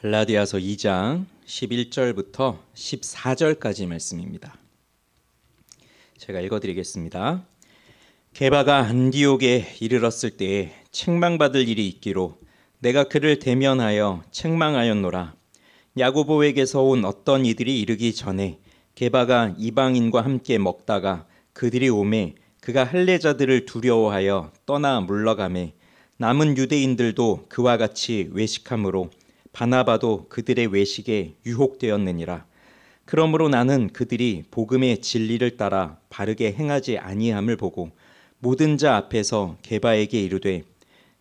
갈라디아서 2장 11절부터 14절까지 말씀입니다. 제가 읽어드리겠습니다. 게바가 안디옥에 이르렀을 때에 책망받을 일이 있기로 내가 그를 대면하여 책망하였노라. 야고보에게서 온 어떤 이들이 이르기 전에 게바가 이방인과 함께 먹다가 그들이 오매 그가 할례자들을 두려워하여 떠나 물러가매 남은 유대인들도 그와 같이 외식함으로 바나바도 그들의 외식에 유혹되었느니라. 그러므로 나는 그들이 복음의 진리를 따라 바르게 행하지 아니함을 보고 모든 자 앞에서 게바에게 이르되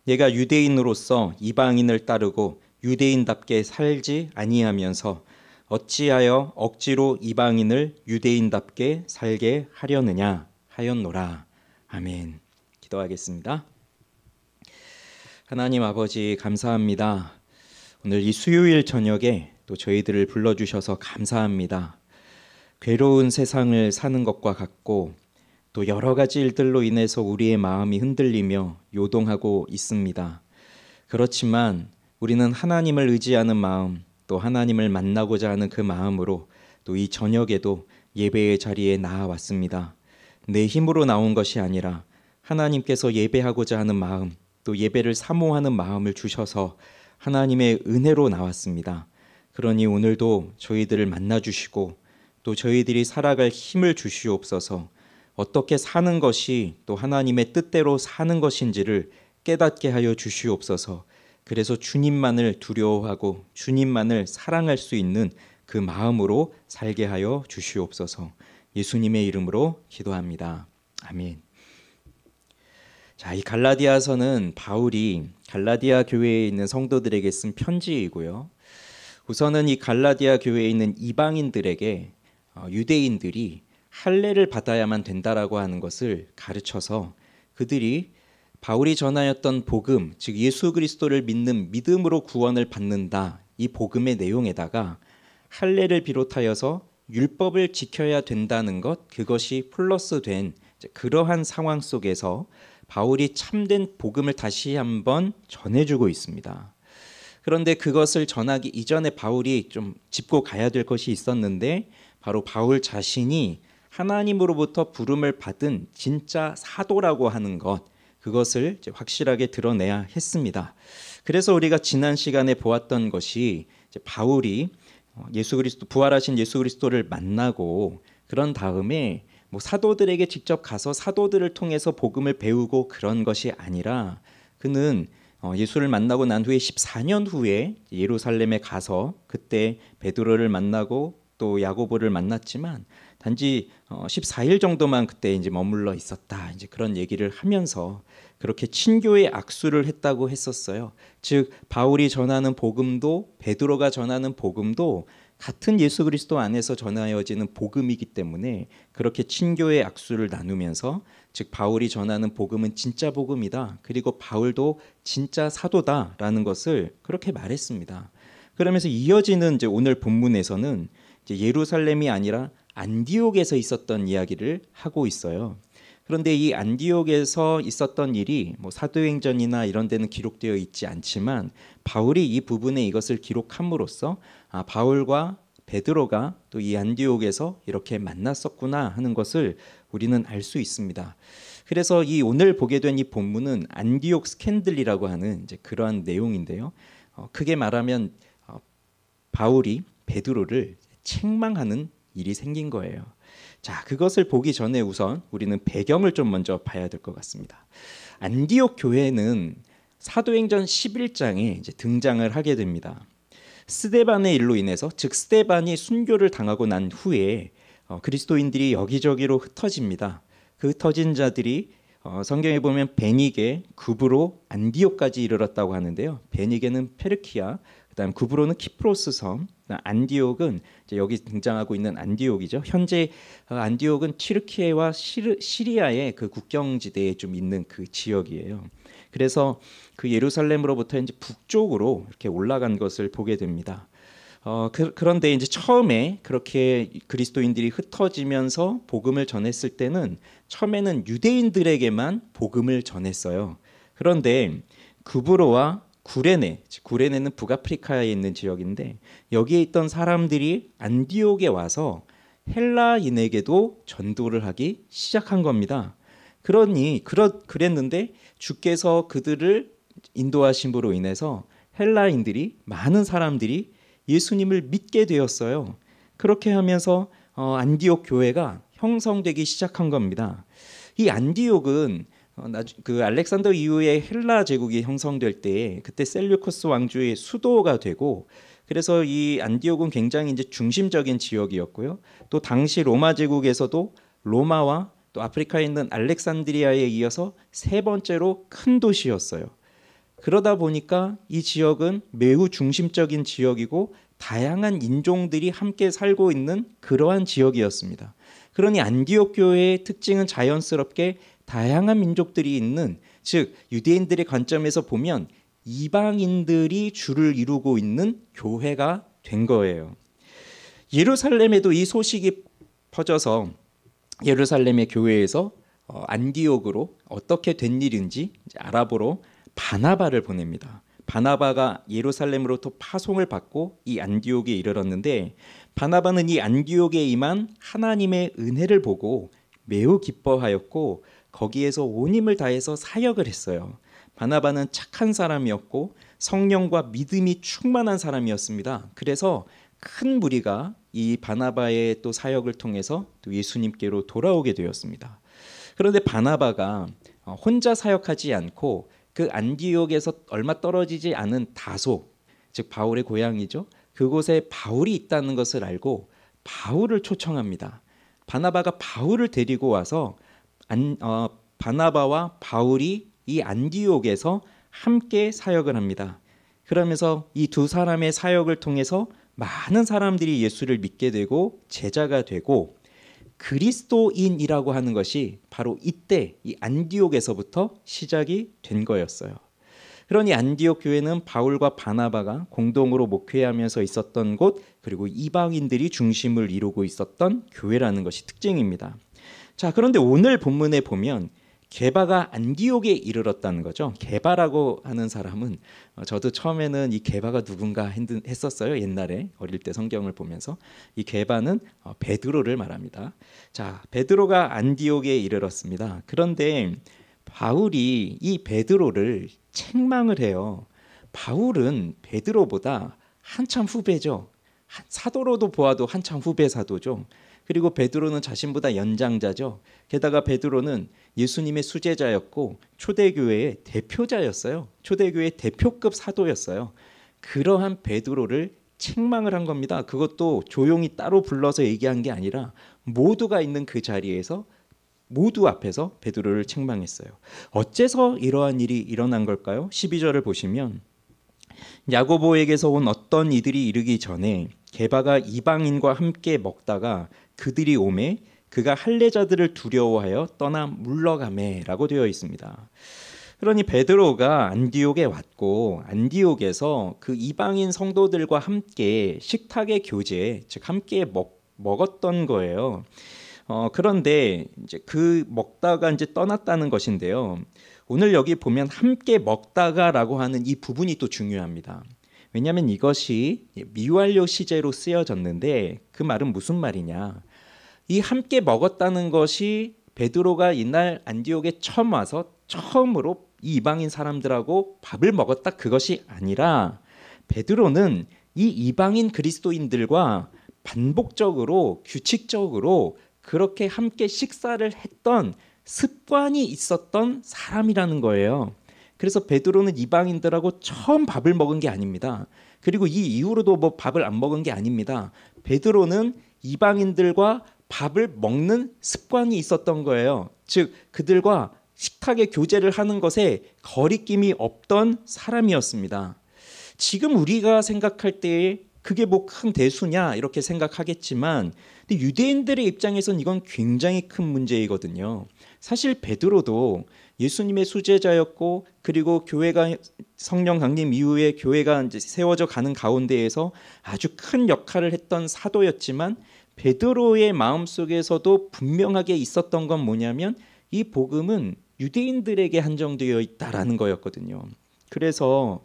내가 유대인으로서 이방인을 따르고 유대인답게 살지 아니하면서 어찌하여 억지로 이방인을 유대인답게 살게 하려느냐 하였노라. 아멘. 기도하겠습니다. 하나님 아버지 감사합니다. 오늘 이 수요일 저녁에 또 저희들을 불러주셔서 감사합니다. 괴로운 세상을 사는 것과 같고 또 여러 가지 일들로 인해서 우리의 마음이 흔들리며 요동하고 있습니다. 그렇지만 우리는 하나님을 의지하는 마음, 또 하나님을 만나고자 하는 그 마음으로 또 이 저녁에도 예배의 자리에 나아왔습니다. 내 힘으로 나온 것이 아니라 하나님께서 예배하고자 하는 마음, 또 예배를 사모하는 마음을 주셔서 하나님의 은혜로 나왔습니다. 그러니 오늘도 저희들을 만나주시고 또 저희들이 살아갈 힘을 주시옵소서. 어떻게 사는 것이 또 하나님의 뜻대로 사는 것인지를 깨닫게 하여 주시옵소서. 그래서 주님만을 두려워하고 주님만을 사랑할 수 있는 그 마음으로 살게 하여 주시옵소서. 예수님의 이름으로 기도합니다. 아멘. 자, 이 갈라디아서는 바울이 갈라디아 교회에 있는 성도들에게 쓴 편지이고요. 우선은 이 갈라디아 교회에 있는 이방인들에게 유대인들이 할례를 받아야만 된다라고 하는 것을 가르쳐서 그들이 바울이 전하였던 복음, 즉 예수 그리스도를 믿는 믿음으로 구원을 받는다. 이 복음의 내용에다가 할례를 비롯하여서 율법을 지켜야 된다는 것, 그것이 플러스된 그러한 상황 속에서 바울이 참된 복음을 다시 한번 전해주고 있습니다. 그런데 그것을 전하기 이전에 바울이 좀 짚고 가야 될 것이 있었는데 바로 바울 자신이 하나님으로부터 부름을 받은 진짜 사도라고 하는 것, 그것을 이제 확실하게 드러내야 했습니다. 그래서 우리가 지난 시간에 보았던 것이 이제 바울이 예수 그리스도, 부활하신 예수 그리스도를 만나고 그런 다음에 사도들에게 직접 가서 사도들을 통해서 복음을 배우고 그런 것이 아니라 그는 예수를 만나고 난 후에 14년 후에 예루살렘에 가서 그때 베드로를 만나고 또 야고보를 만났지만 단지 14일 정도만 그때 이제 머물러 있었다. 이제 그런 얘기를 하면서 그렇게 친교의 악수를 했다고 했었어요. 즉 바울이 전하는 복음도 베드로가 전하는 복음도 같은 예수 그리스도 안에서 전하여지는 복음이기 때문에 그렇게 친교의 악수를 나누면서 즉 바울이 전하는 복음은 진짜 복음이다. 그리고 바울도 진짜 사도다라는 것을 그렇게 말했습니다. 그러면서 이어지는 이제 오늘 본문에서는 이제 예루살렘이 아니라 안디옥에서 있었던 이야기를 하고 있어요. 그런데 이 안디옥에서 있었던 일이 사도행전이나 이런 데는 기록되어 있지 않지만 바울이 이 부분에 이것을 기록함으로써 바울과 베드로가 또 이 안디옥에서 이렇게 만났었구나 하는 것을 우리는 알 수 있습니다. 그래서 이 오늘 보게 된 이 본문은 안디옥 스캔들이라고 하는 이제 그러한 내용인데요. 크게 말하면 바울이 베드로를 책망하는 일이 생긴 거예요. 자, 그것을 보기 전에 우선 우리는 배경을 좀 먼저 봐야 될 것 같습니다. 안디옥 교회는 사도행전 11장에 이제 등장을 하게 됩니다. 스데반의 일로 인해서, 즉 스데반이 순교를 당하고 난 후에 그리스도인들이 여기저기로 흩어집니다. 그 흩어진 자들이 성경에 보면 베니게, 구브로, 안디옥까지 이르렀다고 하는데요. 베니게는 페르키아, 그다음 구브로는 키프로스 섬, 안디옥은 이제 여기 등장하고 있는 안디옥이죠. 현재 안디옥은 튀르키예와 시리아의 그 국경지대에 좀 있는 그 지역이에요. 그래서 그 예루살렘으로부터 이제 북쪽으로 이렇게 올라간 것을 보게 됩니다. 그런데 이제 처음에 그렇게 그리스도인들이 흩어지면서 복음을 전했을 때는 처음에는 유대인들에게만 복음을 전했어요. 그런데 구브로와 구레네는 북아프리카에 있는 지역인데 여기에 있던 사람들이 안디옥에 와서 헬라인에게도 전도를 하기 시작한 겁니다. 그랬는데 주께서 그들을 인도하심으로 인해서 헬라인들이 많은 사람들이 예수님을 믿게 되었어요. 그렇게 하면서 안디옥 교회가 형성되기 시작한 겁니다. 이 안디옥은 그 알렉산더 이후에 헬라 제국이 형성될 때 그때 셀류커스 왕조의 수도가 되고 그래서 이 안디옥은 굉장히 이제 중심적인 지역이었고요. 또 당시 로마 제국에서도 로마와 또 아프리카에 있는 알렉산드리아에 이어서 세 번째로 큰 도시였어요. 그러다 보니까 이 지역은 매우 중심적인 지역이고 다양한 인종들이 함께 살고 있는 그러한 지역이었습니다. 그러니 안디옥 교회의 특징은 자연스럽게 다양한 민족들이 있는, 즉 유대인들의 관점에서 보면 이방인들이 주를 이루고 있는 교회가 된 거예요. 예루살렘에도 이 소식이 퍼져서 예루살렘의 교회에서 안디옥으로 어떻게 된 일인지 알아보러 바나바를 보냅니다. 바나바가 예루살렘으로부터 파송을 받고 이 안디옥에 이르렀는데 바나바는 이 안디옥에 임한 하나님의 은혜를 보고 매우 기뻐하였고 거기에서 온 힘을 다해서 사역을 했어요. 바나바는 착한 사람이었고 성령과 믿음이 충만한 사람이었습니다. 그래서 큰 무리가 이 바나바의 또 사역을 통해서 또 예수님께로 돌아오게 되었습니다. 그런데 바나바가 혼자 사역하지 않고 그 안디옥에서 얼마 떨어지지 않은 다소, 즉 바울의 고향이죠. 그곳에 바울이 있다는 것을 알고 바울을 초청합니다. 바나바가 바울을 데리고 와서 바나바와 바울이 이 안디옥에서 함께 사역을 합니다. 그러면서 이 두 사람의 사역을 통해서 많은 사람들이 예수를 믿게 되고 제자가 되고 그리스도인이라고 하는 것이 바로 이때 이 안디옥에서부터 시작이 된 거였어요. 그러니 안디옥 교회는 바울과 바나바가 공동으로 목회하면서 있었던 곳, 그리고 이방인들이 중심을 이루고 있었던 교회라는 것이 특징입니다. 자, 그런데 오늘 본문에 보면 게바가 안디옥에 이르렀다는 거죠. 게바라고 하는 사람은 저도 처음에는 이 게바가 누군가 했었어요. 옛날에 어릴 때 성경을 보면서 이 게바는 베드로를 말합니다. 자, 베드로가 안디옥에 이르렀습니다. 그런데 바울이 이 베드로를 책망을 해요. 바울은 베드로보다 한참 후배죠. 사도로도 보아도 한참 후배 사도죠. 그리고 베드로는 자신보다 연장자죠. 게다가 베드로는 예수님의 수제자였고 초대교회의 대표자였어요. 초대교회의 대표급 사도였어요. 그러한 베드로를 책망을 한 겁니다. 그것도 조용히 따로 불러서 얘기한 게 아니라 모두가 있는 그 자리에서 모두 앞에서 베드로를 책망했어요. 어째서 이러한 일이 일어난 걸까요? 12절을 보시면 야고보에게서 온 어떤 이들이 이르기 전에 게바가 이방인과 함께 먹다가 그들이 오매 그가 할례자들을 두려워하여 떠나 물러가매라고 되어 있습니다. 그러니 베드로가 안디옥에 왔고 안디옥에서 그 이방인 성도들과 함께 식탁의 교제, 즉 함께 먹었던 거예요. 그런데 이제 그 먹다가 이제 떠났다는 것인데요. 오늘 여기 보면 함께 먹다가라고 하는 이 부분이 또 중요합니다. 왜냐하면 이것이 미완료 시제로 쓰여졌는데 그 말은 무슨 말이냐? 이 함께 먹었다는 것이 베드로가 이날 안디옥에 처음 와서 처음으로 이 이방인 사람들하고 밥을 먹었다 그것이 아니라 베드로는 이 이방인 그리스도인들과 반복적으로 규칙적으로 그렇게 함께 식사를 했던 습관이 있었던 사람이라는 거예요. 그래서 베드로는 이방인들하고 처음 밥을 먹은 게 아닙니다. 그리고 이 이후로도 뭐 밥을 안 먹은 게 아닙니다. 베드로는 이방인들과 밥을 먹는 습관이 있었던 거예요. 즉 그들과 식탁의 교제를 하는 것에 거리낌이 없던 사람이었습니다. 지금 우리가 생각할 때 그게 뭐 큰 대수냐 이렇게 생각하겠지만 근데 유대인들의 입장에선 이건 굉장히 큰 문제이거든요. 사실 베드로도 예수님의 수제자였고 그리고 교회가 성령 강림 이후에 교회가 이제 세워져 가는 가운데에서 아주 큰 역할을 했던 사도였지만 베드로의 마음속에서도 분명하게 있었던 건 뭐냐면 이 복음은 유대인들에게 한정되어 있다라는 거였거든요. 그래서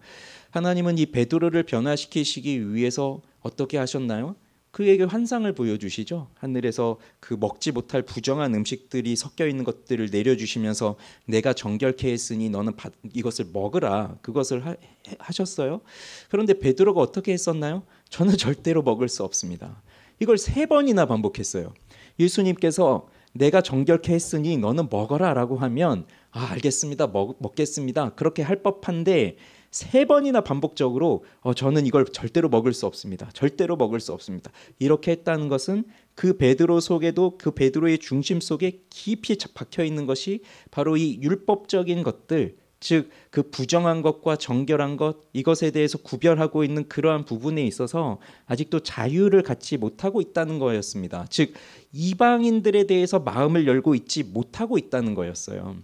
하나님은 이 베드로를 변화시키시기 위해서 어떻게 하셨나요? 그에게 환상을 보여주시죠. 하늘에서 그 먹지 못할 부정한 음식들이 섞여 있는 것들을 내려주시면서 내가 정결케 했으니 너는 이것을 먹으라. 그것을 하셨어요. 그런데 베드로가 어떻게 했었나요? 저는 절대로 먹을 수 없습니다. 이걸 3번이나 반복했어요. 예수님께서 내가 정결케 했으니 너는 먹어라 라고 하면 알겠습니다. 먹겠습니다. 그렇게 할 법한데 3번이나 반복적으로 저는 이걸 절대로 먹을 수 없습니다. 절대로 먹을 수 없습니다. 이렇게 했다는 것은 그 베드로 속에도 그 베드로의 중심 속에 깊이 박혀 있는 것이 바로 이 율법적인 것들, 즉 그 부정한 것과 정결한 것, 이것에 대해서 구별하고 있는 그러한 부분에 있어서 아직도 자유를 갖지 못하고 있다는 거였습니다. 즉 이방인들에 대해서 마음을 열고 있지 못하고 있다는 거였어요.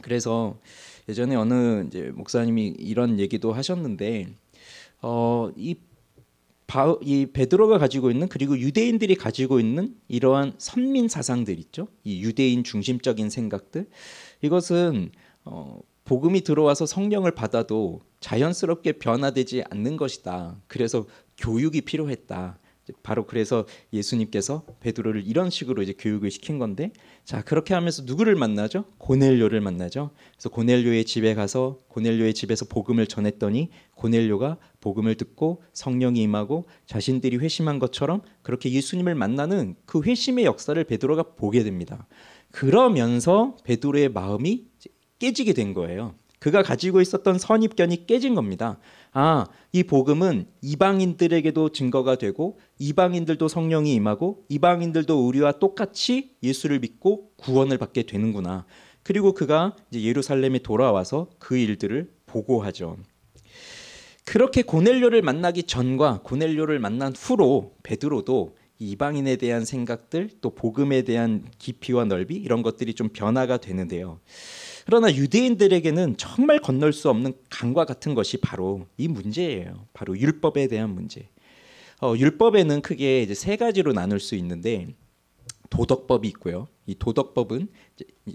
그래서 예전에 어느 이제 목사님이 이런 얘기도 하셨는데 이 베드로가 가지고 있는, 그리고 유대인들이 가지고 있는 이러한 선민 사상들 있죠. 이 유대인 중심적인 생각들, 이것은 복음이 들어와서 성령을 받아도 자연스럽게 변화되지 않는 것이다. 그래서 교육이 필요했다. 바로 그래서 예수님께서 베드로를 이런 식으로 이제 교육을 시킨 건데, 자 그렇게 하면서 누구를 만나죠? 고넬료를 만나죠. 그래서 고넬료의 집에 가서 고넬료의 집에서 복음을 전했더니 고넬료가 복음을 듣고 성령이 임하고 자신들이 회심한 것처럼 그렇게 예수님을 만나는 그 회심의 역사를 베드로가 보게 됩니다. 그러면서 베드로의 마음이 깨지게 된 거예요. 그가 가지고 있었던 선입견이 깨진 겁니다. 이 복음은 이방인들에게도 증거가 되고 이방인들도 성령이 임하고 이방인들도 우리와 똑같이 예수를 믿고 구원을 받게 되는구나. 그리고 그가 이제 예루살렘에 돌아와서 그 일들을 보고하죠. 그렇게 고넬료를 만나기 전과 고넬료를 만난 후로 베드로도 이방인에 대한 생각들, 또 복음에 대한 깊이와 넓이, 이런 것들이 좀 변화가 되는데요. 그러나 유대인들에게는 정말 건널 수 없는 강과 같은 것이 바로 이 문제예요. 바로 율법에 대한 문제. 율법에는 크게 이제 3가지로 나눌 수 있는데, 도덕법이 있고요. 이 도덕법은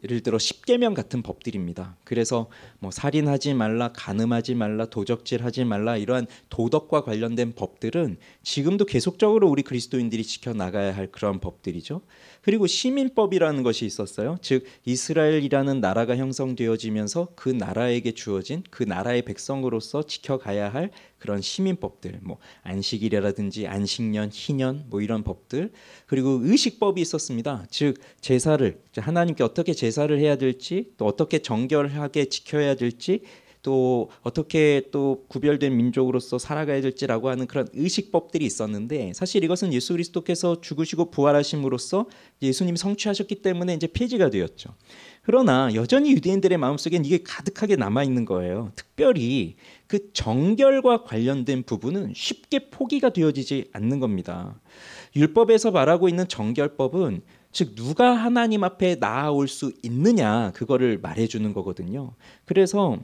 예를 들어 십계명 같은 법들입니다. 그래서 뭐 살인하지 말라, 간음하지 말라, 도적질하지 말라, 이러한 도덕과 관련된 법들은 지금도 계속적으로 우리 그리스도인들이 지켜나가야 할 그런 법들이죠. 그리고 시민법이라는 것이 있었어요. 즉 이스라엘이라는 나라가 형성되어지면서 그 나라에게 주어진 그 나라의 백성으로서 지켜가야 할 그런 시민법들, 뭐 안식일이라든지 안식년, 희년, 뭐 이런 법들. 그리고 의식법이 있었습니다. 즉 제사를 하나님께 어떻게 제사를 해야 될지, 또 어떻게 정결하게 지켜야 될지, 또 어떻게 또 구별된 민족으로서 살아가야 될지라고 하는 그런 의식법들이 있었는데, 사실 이것은 예수 그리스도께서 죽으시고 부활하심으로써 예수님이 성취하셨기 때문에 이제 폐지가 되었죠. 그러나 여전히 유대인들의 마음속엔 이게 가득하게 남아있는 거예요. 특별히 그 정결과 관련된 부분은 쉽게 포기가 되어지지 않는 겁니다. 율법에서 말하고 있는 정결법은 즉 누가 하나님 앞에 나아올 수 있느냐, 그거를 말해주는 거거든요. 그래서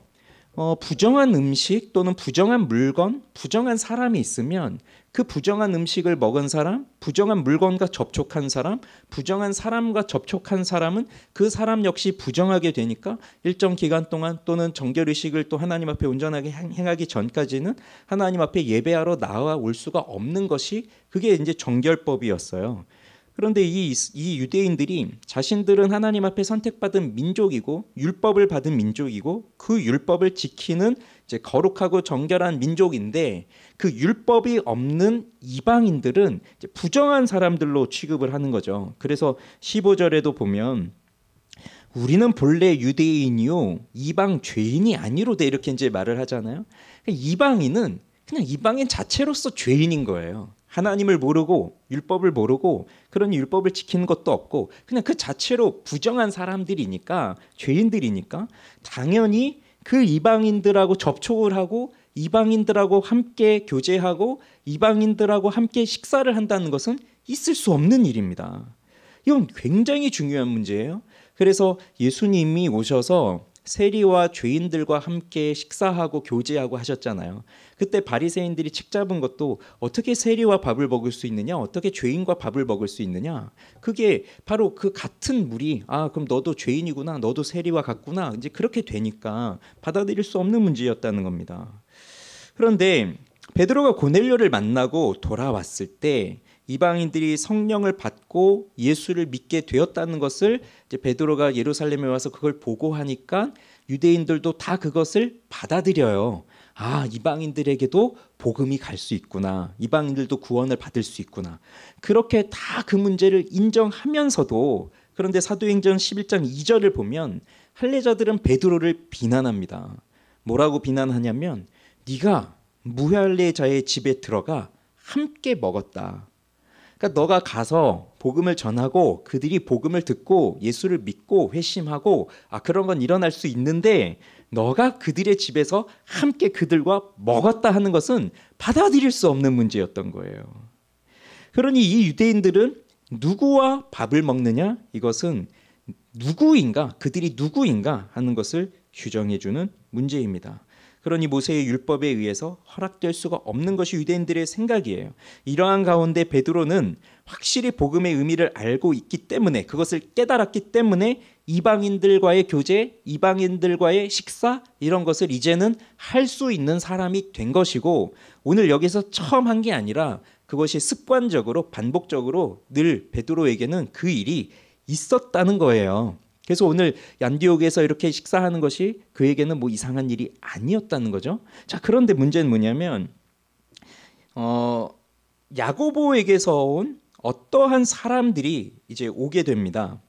부정한 음식 또는 부정한 물건, 부정한 사람이 있으면 그 부정한 음식을 먹은 사람, 부정한 물건과 접촉한 사람, 부정한 사람과 접촉한 사람은 그 사람 역시 부정하게 되니까 일정 기간 동안 또는 정결의식을 또 하나님 앞에 온전하게 행하기 전까지는 하나님 앞에 예배하러 나아올 수가 없는 것이, 그게 이제 정결법이었어요. 그런데 이 유대인들이 자신들은 하나님 앞에 선택받은 민족이고 율법을 받은 민족이고 그 율법을 지키는 이제 거룩하고 정결한 민족인데, 그 율법이 없는 이방인들은 이제 부정한 사람들로 취급을 하는 거죠. 그래서 15절에도 보면 우리는 본래 유대인이요 이방 죄인이 아니로되, 이렇게 이제 말을 하잖아요. 이방인은 그냥 이방인 자체로서 죄인인 거예요. 하나님을 모르고 율법을 모르고 그런 율법을 지키는 것도 없고 그냥 그 자체로 부정한 사람들이니까, 죄인들이니까 당연히 그 이방인들하고 접촉을 하고 이방인들하고 함께 교제하고 이방인들하고 함께 식사를 한다는 것은 있을 수 없는 일입니다. 이건 굉장히 중요한 문제예요. 그래서 예수님이 오셔서 세리와 죄인들과 함께 식사하고 교제하고 하셨잖아요. 그때 바리새인들이 책 잡은 것도 어떻게 세리와 밥을 먹을 수 있느냐, 어떻게 죄인과 밥을 먹을 수 있느냐, 그게 바로 그 같은 물이 그럼 너도 죄인이구나, 너도 세리와 같구나, 이제 그렇게 되니까 받아들일 수 없는 문제였다는 겁니다. 그런데 베드로가 고넬료를 만나고 돌아왔을 때 이방인들이 성령을 받고 예수를 믿게 되었다는 것을 이제 베드로가 예루살렘에 와서 그걸 보고하니까 유대인들도 다 그것을 받아들여요. 아, 이방인들에게도 복음이 갈 수 있구나. 이방인들도 구원을 받을 수 있구나. 그렇게 다 그 문제를 인정하면서도, 그런데 사도행전 11장 2절을 보면 할례자들은 베드로를 비난합니다. 뭐라고 비난하냐면 네가 무할례자의 집에 들어가 함께 먹었다. 그러니까 너가 가서 복음을 전하고 그들이 복음을 듣고 예수를 믿고 회심하고 그런 건 일어날 수 있는데 너가 그들의 집에서 함께 그들과 먹었다 하는 것은 받아들일 수 없는 문제였던 거예요. 그러니 이 유대인들은 누구와 밥을 먹느냐? 이것은 누구인가? 그들이 누구인가 하는 것을 규정해주는 문제입니다. 그러니 모세의 율법에 의해서 허락될 수가 없는 것이 유대인들의 생각이에요. 이러한 가운데 베드로는 확실히 복음의 의미를 알고 있기 때문에, 그것을 깨달았기 때문에 이방인들과의 교제, 이방인들과의 식사 이런 것을 이제는 할 수 있는 사람이 된 것이고, 오늘 여기서 처음 한 게 아니라 그것이 습관적으로 반복적으로 늘 베드로에게는 그 일이 있었다는 거예요. 그래서 오늘 안디옥에서 이렇게 식사하는 것이 그에게는 뭐 이상한 일이 아니었다는 거죠. 자, 그런데 문제는 뭐냐면 야고보에게서 온 어떠한 사람들이 이제 오게 됩니다.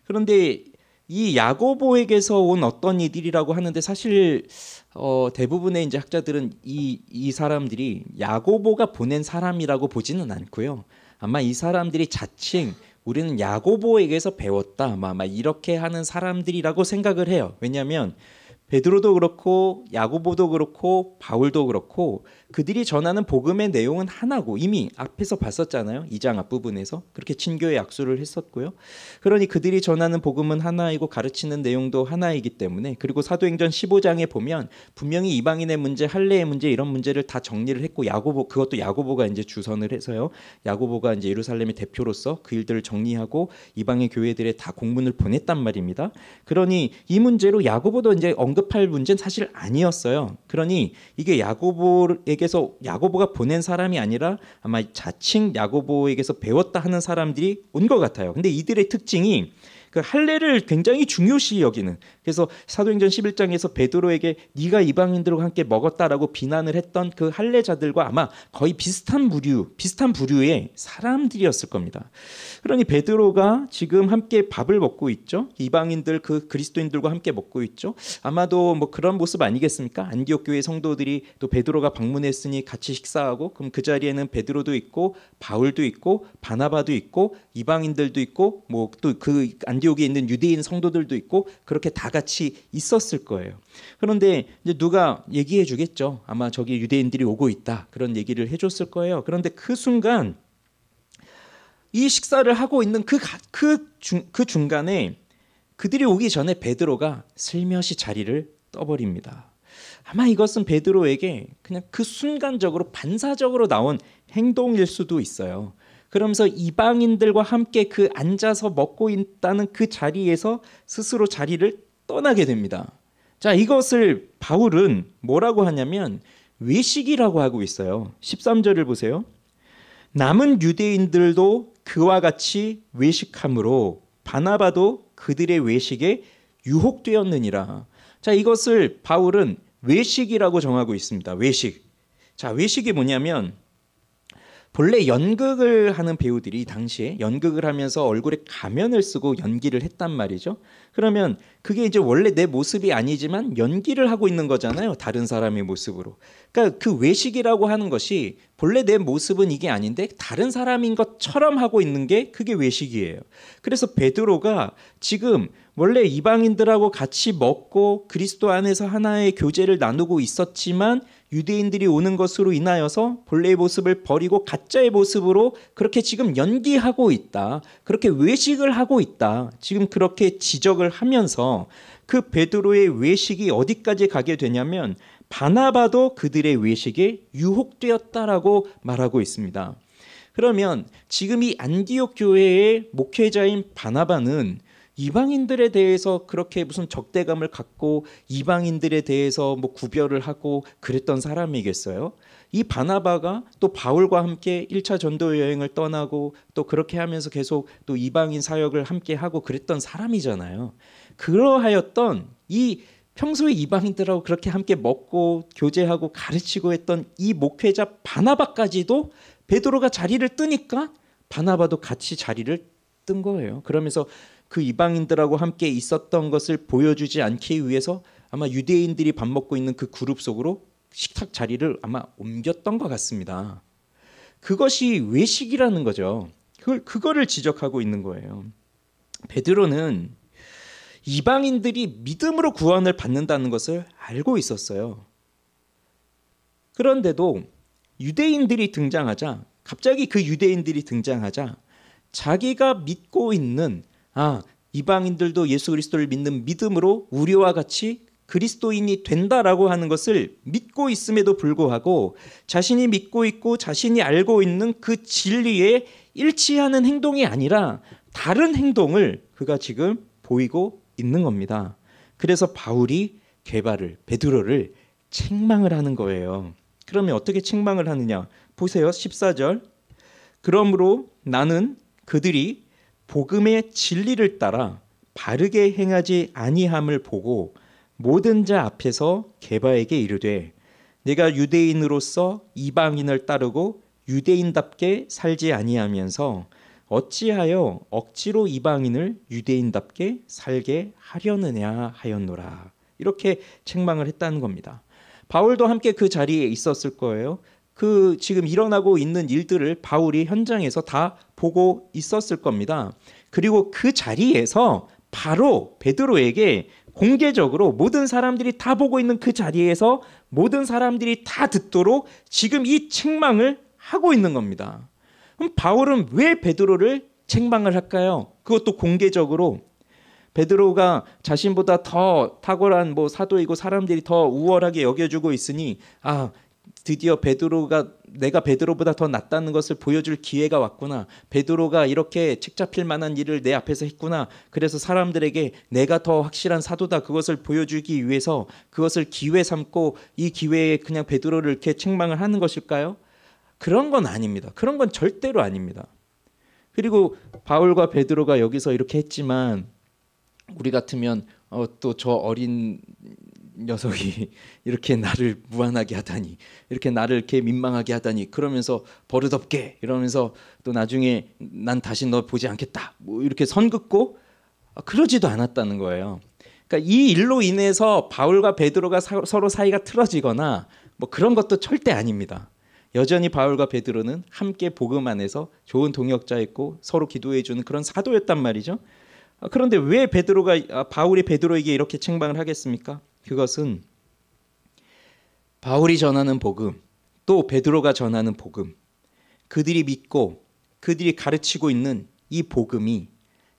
그런데 이 야고보에게서 온 어떤 이들이라고 하는데 사실 대부분의 이제 학자들은 이 사람들이 야고보가 보낸 사람이라고 보지는 않고요. 아마 이 사람들이 자칭 우리는 야고보에게서 배웠다, 아마 이렇게 하는 사람들이라고 생각을 해요. 왜냐하면 베드로도 그렇고 야고보도 그렇고 바울도 그렇고 그들이 전하는 복음의 내용은 하나고, 이미 앞에서 봤었잖아요. 2장 앞부분에서 그렇게 친교의 약수를 했었고요. 그러니 그들이 전하는 복음은 하나이고 가르치는 내용도 하나이기 때문에, 그리고 사도행전 15장에 보면 분명히 이방인의 문제, 할례의 문제 이런 문제를 다 정리를 했고, 그것도 야고보가 이제 주선을 해서요. 야고보가 이제 예루살렘의 대표로서 그 일들을 정리하고 이방의 교회들에 다 공문을 보냈단 말입니다. 그러니 이 문제로 야고보도 이제 언급할 문제는 사실 아니었어요. 그러니 이게 야고보가 보낸 사람이 아니라 아마 자칭 야고보에게서 배웠다 하는 사람들이 온 것 같아요. 근데 이들의 특징이 그 할례를 굉장히 중요시 여기는, 그래서 사도행전 11장에서 베드로에게 네가 이방인들과 함께 먹었다라고 비난을 했던 그 할례자들과 아마 거의 비슷한 부류의 사람들이었을 겁니다. 그러니 베드로가 지금 함께 밥을 먹고 있죠. 이방인들, 그 그리스도인들과 함께 먹고 있죠. 아마도 뭐 그런 모습 아니겠습니까? 안디옥 교회 성도들이 또 베드로가 방문했으니 같이 식사하고, 그럼 그 자리에는 베드로도 있고 바울도 있고 바나바도 있고 이방인들도 있고 뭐 또 그 안디옥에 있는 유대인 성도들도 있고 그렇게 다 같이 있었을 거예요. 그런데 이제 누가 얘기해 주겠죠. 아마 저기 유대인들이 오고 있다, 그런 얘기를 해줬을 거예요. 그런데 그 순간 이 식사를 하고 있는 그 중간에 그들이 오기 전에 베드로가 슬며시 자리를 떠버립니다. 아마 이것은 베드로에게 그냥 그 순간적으로 반사적으로 나온 행동일 수도 있어요. 그러면서 이방인들과 함께 그 앉아서 먹고 있다는 그 자리에서 스스로 자리를 떠나게 됩니다. 자, 이것을 바울은 뭐라고 하냐면 외식이라고 하고 있어요. 13절을 보세요. 남은 유대인들도 그와 같이 외식함으로 바나바도 그들의 외식에 유혹되었느니라. 자, 이것을 바울은 외식이라고 정하고 있습니다. 외식. 자, 외식이 뭐냐면 본래 연극을 하는 배우들이 당시에 연극을 하면서 얼굴에 가면을 쓰고 연기를 했단 말이죠. 그러면 그게 이제 원래 내 모습이 아니지만 연기를 하고 있는 거잖아요. 다른 사람의 모습으로. 그러니까 그 외식이라고 하는 것이 본래 내 모습은 이게 아닌데 다른 사람인 것처럼 하고 있는 게 그게 외식이에요. 그래서 베드로가 지금 원래 이방인들하고 같이 먹고 그리스도 안에서 하나의 교제를 나누고 있었지만 유대인들이 오는 것으로 인하여서 본래의 모습을 버리고 가짜의 모습으로 그렇게 지금 연기하고 있다. 그렇게 외식을 하고 있다. 지금 그렇게 지적을 하면서 그 베드로의 외식이 어디까지 가게 되냐면 바나바도 그들의 외식에 유혹되었다라고 말하고 있습니다. 그러면 지금 이 안디옥 교회의 목회자인 바나바는 이방인들에 대해서 그렇게 무슨 적대감을 갖고 이방인들에 대해서 뭐 구별을 하고 그랬던 사람이겠어요? 이 바나바가 또 바울과 함께 1차 전도 여행을 떠나고 또 그렇게 하면서 계속 또 이방인 사역을 함께 하고 그랬던 사람이잖아요. 그러하였던 이 평소에 이방인들하고 그렇게 함께 먹고 교제하고 가르치고 했던 이 목회자 바나바까지도 베드로가 자리를 뜨니까 바나바도 같이 자리를 뜬 거예요. 그러면서 그 이방인들하고 함께 있었던 것을 보여주지 않기 위해서 아마 유대인들이 밥 먹고 있는 그 그룹 속으로 식탁 자리를 아마 옮겼던 것 같습니다. 그것이 외식이라는 거죠. 그거를 지적하고 있는 거예요. 베드로는 이방인들이 믿음으로 구원을 받는다는 것을 알고 있었어요. 그런데도 유대인들이 등장하자, 갑자기 그 유대인들이 등장하자 자기가 믿고 있는 이방인들도 예수 그리스도를 믿는 믿음으로 우리와 같이 그리스도인이 된다라고 하는 것을 믿고 있음에도 불구하고 자신이 믿고 있고 자신이 알고 있는 그 진리에 일치하는 행동이 아니라 다른 행동을 그가 지금 보이고 있는 겁니다. 그래서 바울이 베드로를 책망을 하는 거예요. 그러면 어떻게 책망을 하느냐? 보세요. 14절. 그러므로 나는 그들이 복음의 진리를 따라 바르게 행하지 아니함을 보고 모든 자 앞에서 게바에게 이르되 내가 유대인으로서 이방인을 따르고 유대인답게 살지 아니하면서 어찌하여 억지로 이방인을 유대인답게 살게 하려느냐 하였노라. 이렇게 책망을 했다는 겁니다. 바울도 함께 그 자리에 있었을 거예요. 그 지금 일어나고 있는 일들을 바울이 현장에서 다 보고 있었을 겁니다. 그리고 그 자리에서 바로 베드로에게 공개적으로 모든 사람들이 다 보고 있는 그 자리에서 모든 사람들이 다 듣도록 지금 이 책망을 하고 있는 겁니다. 그럼 바울은 왜 베드로를 책망을 할까요? 그것도 공개적으로. 베드로가 자신보다 더 탁월한 사도이고 사람들이 더 우월하게 여겨주고 있으니 드디어 내가 베드로보다 더 낫다는 것을 보여줄 기회가 왔구나. 베드로가 이렇게 책 잡힐 만한 일을 내 앞에서 했구나. 그래서 사람들에게 내가 더 확실한 사도다. 그것을 보여주기 위해서 그것을 기회 삼고 이 기회에 그냥 베드로를 이렇게 책망을 하는 것일까요? 그런 건 아닙니다. 그런 건 절대로 아닙니다. 그리고 바울과 베드로가 여기서 이렇게 했지만 우리 같으면 또 저 어린 녀석이 이렇게 나를 무안하게 하다니, 이렇게 나를 이렇게 민망하게 하다니, 그러면서 버릇없게 이러면서 또 나중에 난 다시 너 보지 않겠다 이렇게 선 긋고 그러지도 않았다는 거예요. 그러니까 이 일로 인해서 바울과 베드로가 서로 사이가 틀어지거나 그런 것도 절대 아닙니다. 여전히 바울과 베드로는 함께 복음 안에서 좋은 동역자였고 서로 기도해주는 그런 사도였단 말이죠. 그런데 왜 바울이 베드로에게 이렇게 책망을 하겠습니까? 그것은 바울이 전하는 복음, 또 베드로가 전하는 복음, 그들이 믿고 그들이 가르치고 있는 이 복음이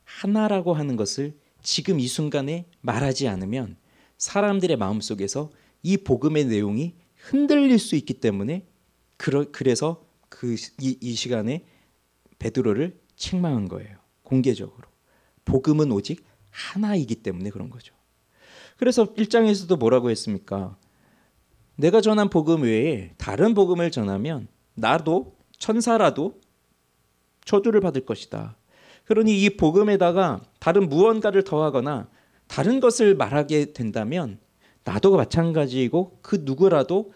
하나라고 하는 것을 지금 이 순간에 말하지 않으면 사람들의 마음속에서 이 복음의 내용이 흔들릴 수 있기 때문에 그래서 이 시간에 베드로를 책망한 거예요. 공개적으로. 복음은 오직 하나이기 때문에 그런 거죠. 그래서 1장에서도 뭐라고 했습니까? 내가 전한 복음 외에 다른 복음을 전하면 나도 천사라도 저주를 받을 것이다. 그러니 이 복음에다가 다른 무언가를 더하거나 다른 것을 말하게 된다면 나도 마찬가지이고 그 누구라도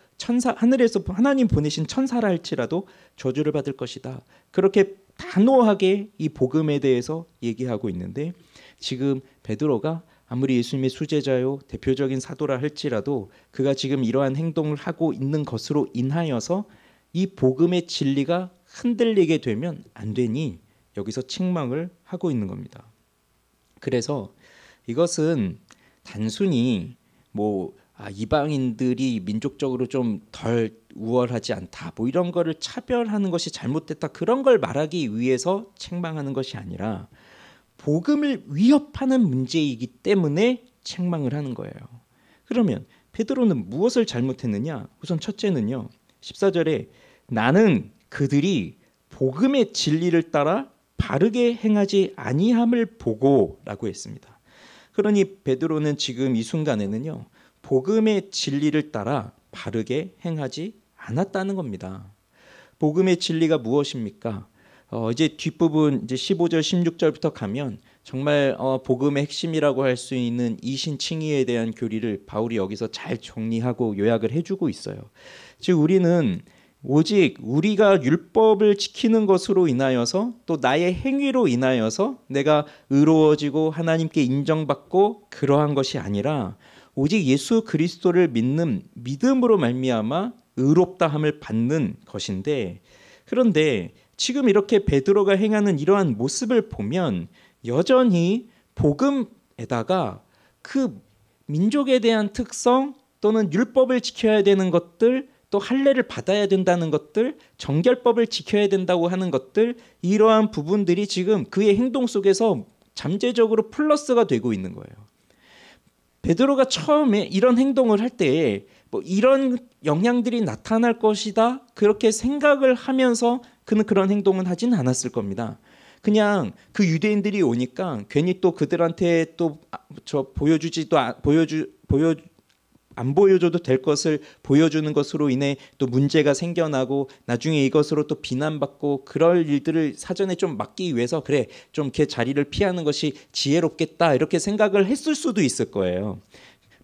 하늘에서 하나님 보내신 천사라 할지라도 저주를 받을 것이다. 그렇게 단호하게 이 복음에 대해서 얘기하고 있는데 지금 베드로가 아무리 예수님의 수제자요 대표적인 사도라 할지라도 그가 지금 이러한 행동을 하고 있는 것으로 인하여서 이 복음의 진리가 흔들리게 되면 안 되니 여기서 책망을 하고 있는 겁니다. 그래서 이것은 단순히 이방인들이 민족적으로 좀 덜 우월하지 않다 이런 거를 차별하는 것이 잘못됐다 그런 걸 말하기 위해서 책망하는 것이 아니라 복음을 위협하는 문제이기 때문에 책망을 하는 거예요. 그러면 베드로는 무엇을 잘못했느냐? 우선 첫째는요. 14절에 나는 그들이 복음의 진리를 따라 바르게 행하지 아니함을 보고라고 했습니다. 그러니 베드로는 지금 이 순간에는요, 복음의 진리를 따라 바르게 행하지 않았다는 겁니다. 복음의 진리가 무엇입니까? 이제 뒷부분 이제 15절 16절부터 가면 정말 복음의 핵심이라고 할 수 있는 이신칭의에 대한 교리를 바울이 여기서 잘 정리하고 요약을 해주고 있어요. 즉 우리는 오직 우리가 율법을 지키는 것으로 인하여서 또 나의 행위로 인하여서 내가 의로워지고 하나님께 인정받고 그러한 것이 아니라 오직 예수 그리스도를 믿는 믿음으로 말미암아 의롭다함을 받는 것인데, 그런데 지금 이렇게 베드로가 행하는 이러한 모습을 보면 여전히 복음에다가 그 민족에 대한 특성 또는 율법을 지켜야 되는 것들, 또 할례를 받아야 된다는 것들, 정결법을 지켜야 된다고 하는 것들, 이러한 부분들이 지금 그의 행동 속에서 잠재적으로 플러스가 되고 있는 거예요. 베드로가 처음에 이런 행동을 할 때에 뭐 이런 영향들이 나타날 것이다 그렇게 생각을 하면서 그는 그런 행동은 하진 않았을 겁니다. 그냥 그 유대인들이 오니까 괜히 또 그들한테 또 안 보여줘도 될 것을 보여주는 것으로 인해 또 문제가 생겨나고 나중에 이것으로 또 비난받고 그럴 일들을 사전에 좀 막기 위해서 그래 좀 걔 자리를 피하는 것이 지혜롭겠다 이렇게 생각을 했을 수도 있을 거예요.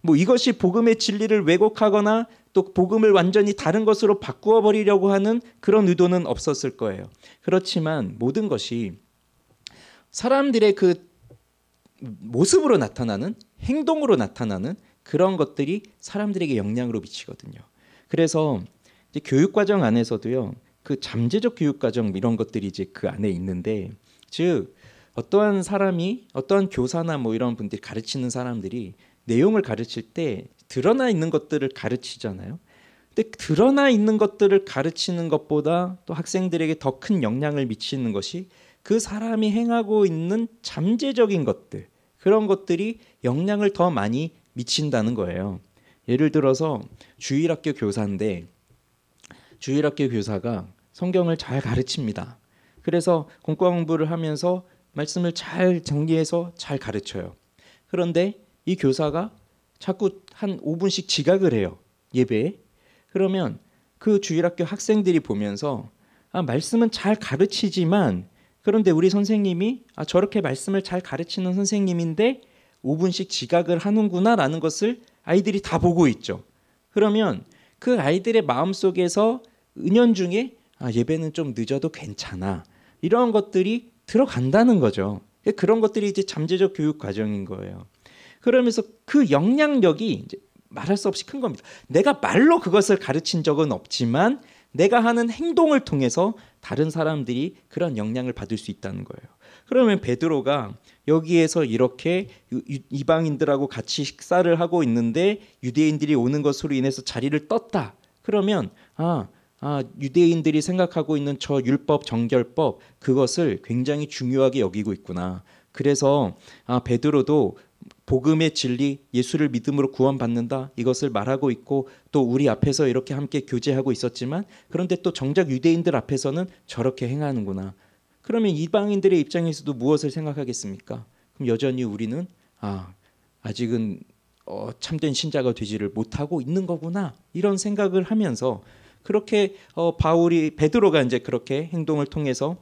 뭐 이것이 복음의 진리를 왜곡하거나 또 복음을 완전히 다른 것으로 바꾸어 버리려고 하는 그런 의도는 없었을 거예요. 그렇지만 모든 것이 사람들의 그 모습으로 나타나는, 행동으로 나타나는 그런 것들이 사람들에게 영향으로 미치거든요. 그래서 이제 교육과정 안에서도요, 그 잠재적 교육과정 이런 것들이 이제 그 안에 있는데, 즉 어떠한 사람이, 어떠한 교사나 뭐 이런 분들이 가르치는 사람들이 내용을 가르칠 때 드러나 있는 것들을 가르치잖아요. 근데 드러나 있는 것들을 가르치는 것보다 또 학생들에게 더 큰 영향을 미치는 것이 그 사람이 행하고 있는 잠재적인 것들, 그런 것들이 영향을 더 많이 미친다는 거예요. 예를 들어서 주일학교 교사인데 주일학교 교사가 성경을 잘 가르칩니다. 그래서 공과 공부를 하면서 말씀을 잘 정리해서 잘 가르쳐요. 그런데 이 교사가 자꾸 한 5분씩 지각을 해요. 예배에. 그러면 그 주일학교 학생들이 보면서 말씀은 잘 가르치지만 그런데 우리 선생님이 저렇게 말씀을 잘 가르치는 선생님인데 5분씩 지각을 하는구나 라는 것을 아이들이 다 보고 있죠. 그러면 그 아이들의 마음속에서 은연중에 예배는 좀 늦어도 괜찮아 이런 것들이 들어간다는 거죠. 그런 것들이 이제 잠재적 교육 과정인 거예요. 그러면서 그 영향력이 이제 말할 수 없이 큰 겁니다. 내가 말로 그것을 가르친 적은 없지만 내가 하는 행동을 통해서 다른 사람들이 그런 영향을 받을 수 있다는 거예요. 그러면 베드로가 여기에서 이렇게 이방인들하고 같이 식사를 하고 있는데 유대인들이 오는 것으로 인해서 자리를 떴다. 그러면 유대인들이 생각하고 있는 저 율법, 정결법 그것을 굉장히 중요하게 여기고 있구나. 그래서 베드로도 복음의 진리, 예수를 믿음으로 구원받는다 이것을 말하고 있고 또 우리 앞에서 이렇게 함께 교제하고 있었지만 그런데 또 정작 유대인들 앞에서는 저렇게 행하는구나. 그러면 이방인들의 입장에서도 무엇을 생각하겠습니까? 그럼 여전히 우리는 아직은 참된 신자가 되지를 못하고 있는 거구나 이런 생각을 하면서 그렇게 베드로가 이제 그렇게 행동을 통해서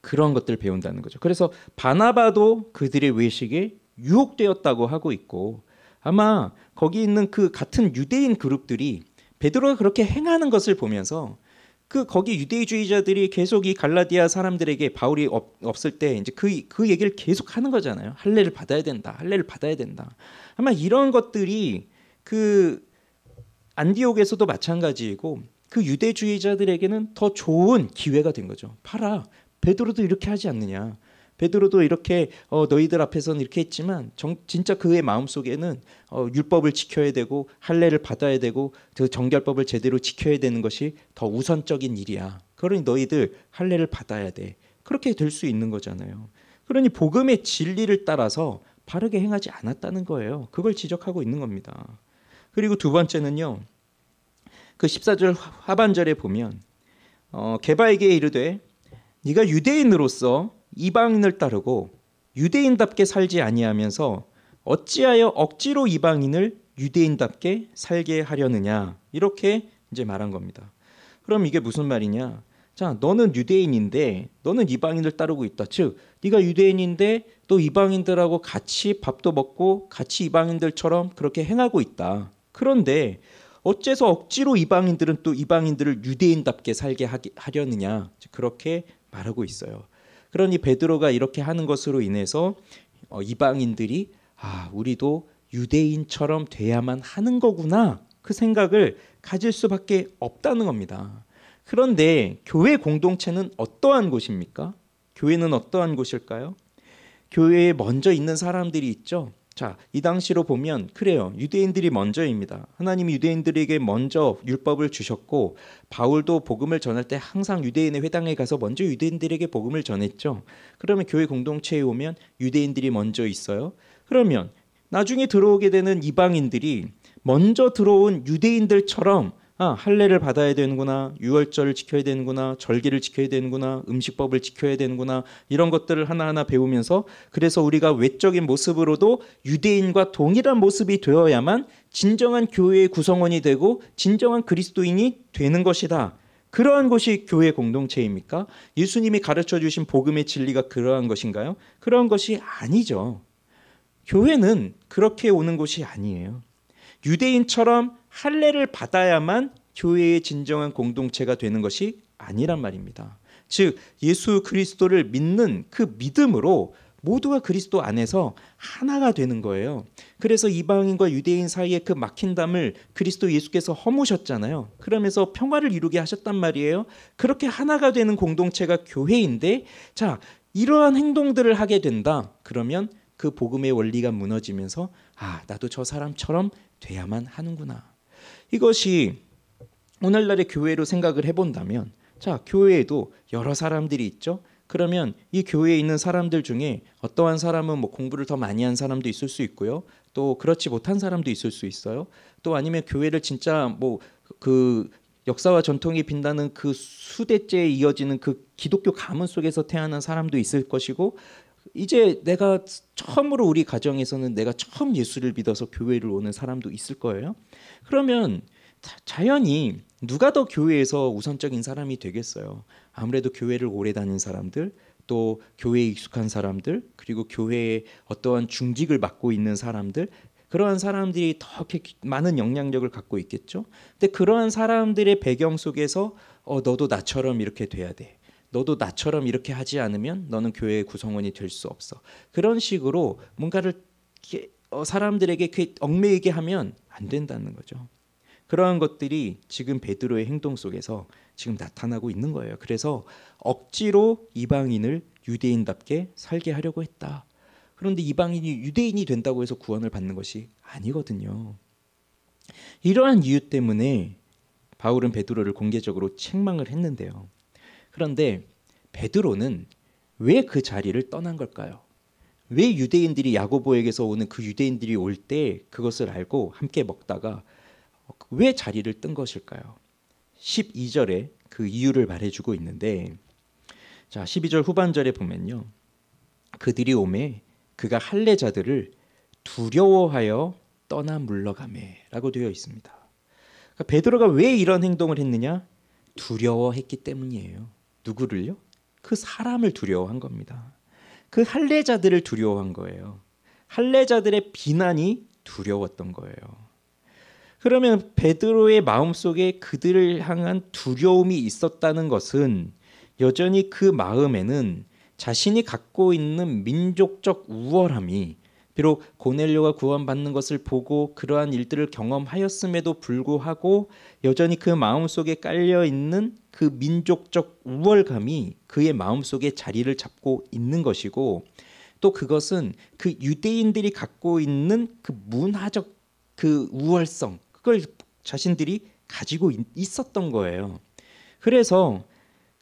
그런 것들을 배운다는 거죠. 그래서 바나바도 그들의 외식에 유혹되었다고 하고 있고 아마 거기 있는 그 같은 유대인 그룹들이 베드로가 그렇게 행하는 것을 보면서 거기 유대주의자들이 계속 이 갈라디아 사람들에게 바울이 없을 때 이제 그 얘기를 계속 하는 거잖아요. 할례를 받아야 된다. 할례를 받아야 된다. 아마 이런 것들이 그 안디옥에서도 마찬가지이고 그 유대주의자들에게는 더 좋은 기회가 된 거죠. 봐라. 베드로도 이렇게 하지 않느냐. 베드로도 이렇게 너희들 앞에서는 이렇게 했지만 진짜 그의 마음속에는 율법을 지켜야 되고 할례를 받아야 되고 그 정결법을 제대로 지켜야 되는 것이 더 우선적인 일이야. 그러니 너희들 할례를 받아야 돼. 그렇게 될 수 있는 거잖아요. 그러니 복음의 진리를 따라서 바르게 행하지 않았다는 거예요. 그걸 지적하고 있는 겁니다. 그리고 두 번째는요. 그 14절 하반절에 보면 게바에게 이르되 네가 유대인으로서 이방인을 따르고 유대인답게 살지 아니하면서 어찌하여 억지로 이방인을 유대인답게 살게 하려느냐, 이렇게 이제 말한 겁니다. 그럼 이게 무슨 말이냐? 자, 너는 유대인인데 너는 이방인을 따르고 있다. 즉, 네가 유대인인데 또 이방인들하고 같이 밥도 먹고 같이 이방인들처럼 그렇게 행하고 있다. 그런데 어째서 억지로 이방인들은 또 이방인들을 유대인답게 살게 하려느냐, 그렇게 말하고 있어요. 그러니 베드로가 이렇게 하는 것으로 인해서 이방인들이 우리도 유대인처럼 돼야만 하는 거구나, 그 생각을 가질 수밖에 없다는 겁니다. 그런데 교회 공동체는 어떠한 곳입니까? 교회는 어떠한 곳일까요? 교회에 먼저 있는 사람들이 있죠. 자, 이 당시로 보면 그래요. 유대인들이 먼저입니다. 하나님이 유대인들에게 먼저 율법을 주셨고, 바울도 복음을 전할 때 항상 유대인의 회당에 가서 먼저 유대인들에게 복음을 전했죠. 그러면 교회 공동체에 오면 유대인들이 먼저 있어요. 그러면 나중에 들어오게 되는 이방인들이 먼저 들어온 유대인들처럼 할례를 받아야 되는구나, 유월절을 지켜야 되는구나, 절기를 지켜야 되는구나, 음식법을 지켜야 되는구나, 이런 것들을 하나하나 배우면서, 그래서 우리가 외적인 모습으로도 유대인과 동일한 모습이 되어야만 진정한 교회의 구성원이 되고 진정한 그리스도인이 되는 것이다. 그러한 것이 교회 공동체입니까? 예수님이 가르쳐 주신 복음의 진리가 그러한 것인가요? 그러한 것이 아니죠. 교회는 그렇게 오는 곳이 아니에요. 유대인처럼 할례를 받아야만 교회의 진정한 공동체가 되는 것이 아니란 말입니다. 즉, 예수 그리스도를 믿는 그 믿음으로 모두가 그리스도 안에서 하나가 되는 거예요. 그래서 이방인과 유대인 사이에 그 막힌 담을 그리스도 예수께서 허무셨잖아요. 그러면서 평화를 이루게 하셨단 말이에요. 그렇게 하나가 되는 공동체가 교회인데, 자, 이러한 행동들을 하게 된다. 그러면 그 복음의 원리가 무너지면서 나도 저 사람처럼 돼야만 하는구나. 이것이 오늘날의 교회로 생각을 해본다면, 자, 교회에도 여러 사람들이 있죠. 그러면 이 교회에 있는 사람들 중에 어떠한 사람은 공부를 더 많이 한 사람도 있을 수 있고요. 또 그렇지 못한 사람도 있을 수 있어요. 또 아니면 교회를 진짜 그 역사와 전통이 빛나는 그 수대째에 이어지는 그 기독교 가문 속에서 태어난 사람도 있을 것이고, 이제 내가 처음으로 우리 가정에서는 내가 처음 예수를 믿어서 교회를 오는 사람도 있을 거예요. 그러면 자연히 누가 더 교회에서 우선적인 사람이 되겠어요? 아무래도 교회를 오래 다닌 사람들, 또 교회에 익숙한 사람들, 그리고 교회에 어떠한 중직을 맡고 있는 사람들, 그러한 사람들이 더 많은 영향력을 갖고 있겠죠. 근데 그러한 사람들의 배경 속에서 너도 나처럼 이렇게 돼야 돼, 너도 나처럼 이렇게 하지 않으면 너는 교회의 구성원이 될 수 없어, 그런 식으로 뭔가를 사람들에게 얽매이게 하면 안 된다는 거죠. 그러한 것들이 지금 베드로의 행동 속에서 지금 나타나고 있는 거예요. 그래서 억지로 이방인을 유대인답게 살게 하려고 했다. 그런데 이방인이 유대인이 된다고 해서 구원을 받는 것이 아니거든요. 이러한 이유 때문에 바울은 베드로를 공개적으로 책망을 했는데요. 그런데 베드로는 왜 그 자리를 떠난 걸까요? 왜 유대인들이 야고보에게서 오는 그 유대인들이 올 때 그것을 알고 함께 먹다가 왜 자리를 뜬 것일까요? 12절에 그 이유를 말해주고 있는데, 자, 12절 후반절에 보면요, 그들이 오매 그가 할례자들을 두려워하여 떠나 물러가매라고 되어 있습니다. 그러니까 베드로가 왜 이런 행동을 했느냐? 두려워했기 때문이에요. 누구를요? 그 사람을 두려워한 겁니다. 그 할례자들을 두려워한 거예요. 할례자들의 비난이 두려웠던 거예요. 그러면 베드로의 마음속에 그들을 향한 두려움이 있었다는 것은 여전히 그 마음에는 자신이 갖고 있는 민족적 우월함이, 비록 고넬료가 구원받는 것을 보고 그러한 일들을 경험하였음에도 불구하고 여전히 그 마음속에 깔려있는 그 민족적 우월감이 그의 마음속에 자리를 잡고 있는 것이고, 또 그것은 그 유대인들이 갖고 있는 그 문화적 그 우월성, 그걸 자신들이 가지고 있었던 거예요. 그래서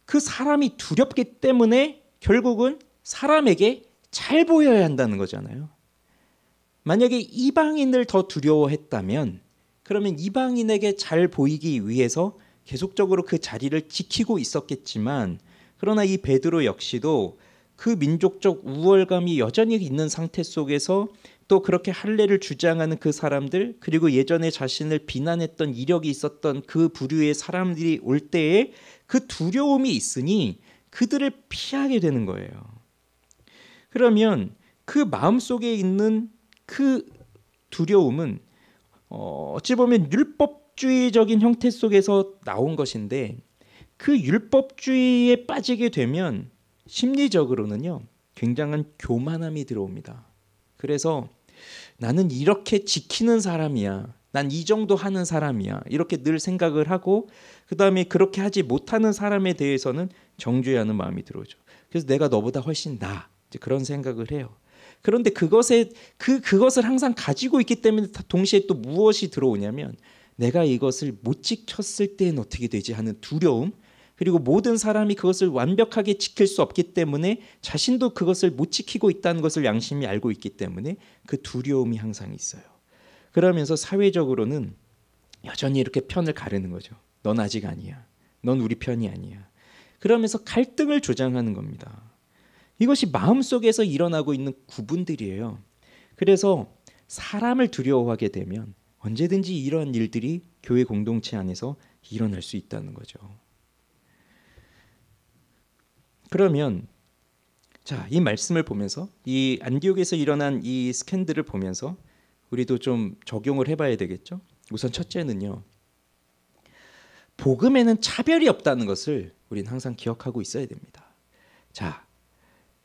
그 사람이 두렵기 때문에 결국은 사람에게 잘 보여야 한다는 거잖아요. 만약에 이방인을 더 두려워했다면 그러면 이방인에게 잘 보이기 위해서 계속적으로 그 자리를 지키고 있었겠지만, 그러나 이 베드로 역시도 그 민족적 우월감이 여전히 있는 상태 속에서 또 그렇게 할례를 주장하는 그 사람들, 그리고 예전에 자신을 비난했던 이력이 있었던 그 부류의 사람들이 올 때에 그 두려움이 있으니 그들을 피하게 되는 거예요. 그러면 그 마음속에 있는 그 두려움은 어찌 보면 율법주의적인 형태 속에서 나온 것인데, 그 율법주의에 빠지게 되면 심리적으로는요 굉장한 교만함이 들어옵니다. 그래서 나는 이렇게 지키는 사람이야, 난 이 정도 하는 사람이야, 이렇게 늘 생각을 하고, 그 다음에 그렇게 하지 못하는 사람에 대해서는 정죄하는 마음이 들어오죠. 그래서 내가 너보다 훨씬 나아, 이제 그런 생각을 해요. 그런데 그것을 항상 가지고 있기 때문에 동시에 또 무엇이 들어오냐면, 내가 이것을 못 지켰을 때는 어떻게 되지 하는 두려움, 그리고 모든 사람이 그것을 완벽하게 지킬 수 없기 때문에 자신도 그것을 못 지키고 있다는 것을 양심이 알고 있기 때문에 그 두려움이 항상 있어요. 그러면서 사회적으로는 여전히 이렇게 편을 가르는 거죠. 넌 아직 아니야, 넌 우리 편이 아니야. 그러면서 갈등을 조장하는 겁니다. 이것이 마음속에서 일어나고 있는 구분들이에요. 그래서 사람을 두려워하게 되면 언제든지 이러한 일들이 교회 공동체 안에서 일어날 수 있다는 거죠. 그러면 자, 이 말씀을 보면서, 이 안디옥에서 일어난 이 스캔들을 보면서 우리도 좀 적용을 해봐야 되겠죠. 우선 첫째는요, 복음에는 차별이 없다는 것을 우리는 항상 기억하고 있어야 됩니다. 자,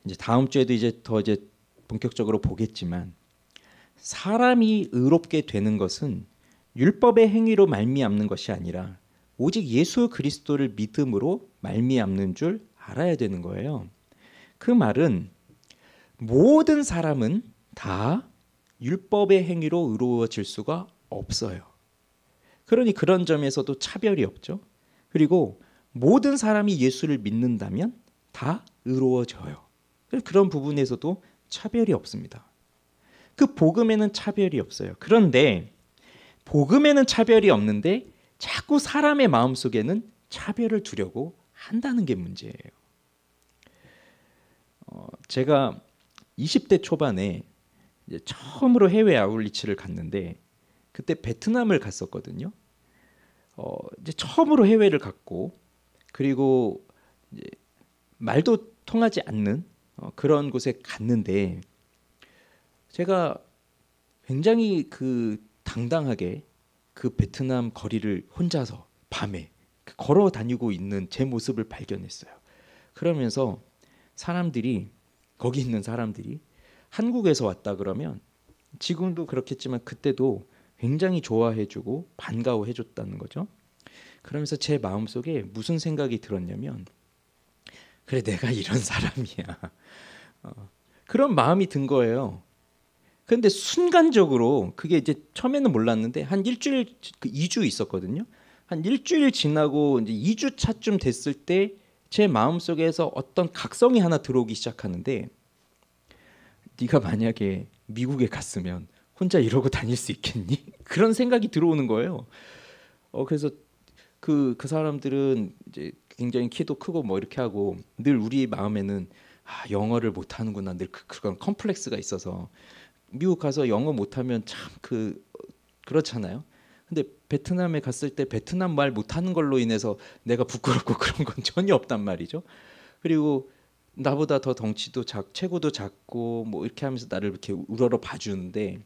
이제 다음 주에도 이제 본격적으로 보겠지만, 사람이 의롭게 되는 것은 율법의 행위로 말미암는 것이 아니라 오직 예수 그리스도를 믿음으로 말미암는 줄 알아야 되는 거예요. 그 말은 모든 사람은 다 율법의 행위로 의로워질 수가 없어요. 그러니 그런 점에서도 차별이 없죠. 그리고 모든 사람이 예수를 믿는다면 다 의로워져요. 그런 부분에서도 차별이 없습니다. 그 복음에는 차별이 없어요. 그런데 복음에는 차별이 없는데 자꾸 사람의 마음속에는 차별을 두려고 한다는 게 문제예요. 제가 20대 초반에 이제 처음으로 해외 아울리치를 갔는데, 그때 베트남을 갔었거든요. 이제 처음으로 해외를 갔고, 그리고 이제 말도 통하지 않는 그런 곳에 갔는데, 제가 굉장히 당당하게 그 베트남 거리를 혼자서 밤에 걸어 다니고 있는 제 모습을 발견했어요. 그러면서 거기 있는 사람들이 한국에서 왔다 그러면, 지금도 그렇겠지만 그때도 굉장히 좋아해주고 반가워해줬다는 거죠. 그러면서 제 마음속에 무슨 생각이 들었냐면, 그래, 내가 이런 사람이야. 그런 마음이 든 거예요. 그런데 순간적으로, 그게 이제 처음에는 몰랐는데 한 일주일, 2주 있었거든요. 한 일주일 지나고 이제 2주 차쯤 됐을 때 제 마음속에서 어떤 각성이 하나 들어오기 시작하는데, 네가 만약에 미국에 갔으면 혼자 이러고 다닐 수 있겠니? 그런 생각이 들어오는 거예요. 그래서 그 사람들은 이제 굉장히 키도 크고 뭐 이렇게 하고, 늘 우리 마음에는 영어를 못 하는구나, 늘 그런 컴플렉스가 있어서 미국 가서 영어 못하면 참 그렇잖아요. 근데 베트남에 갔을 때 베트남 말 못하는 걸로 인해서 내가 부끄럽고 그런 건 전혀 없단 말이죠. 그리고 나보다 더 덩치도 체구도 작고 뭐 이렇게 하면서 나를 이렇게 우러러 봐주는데,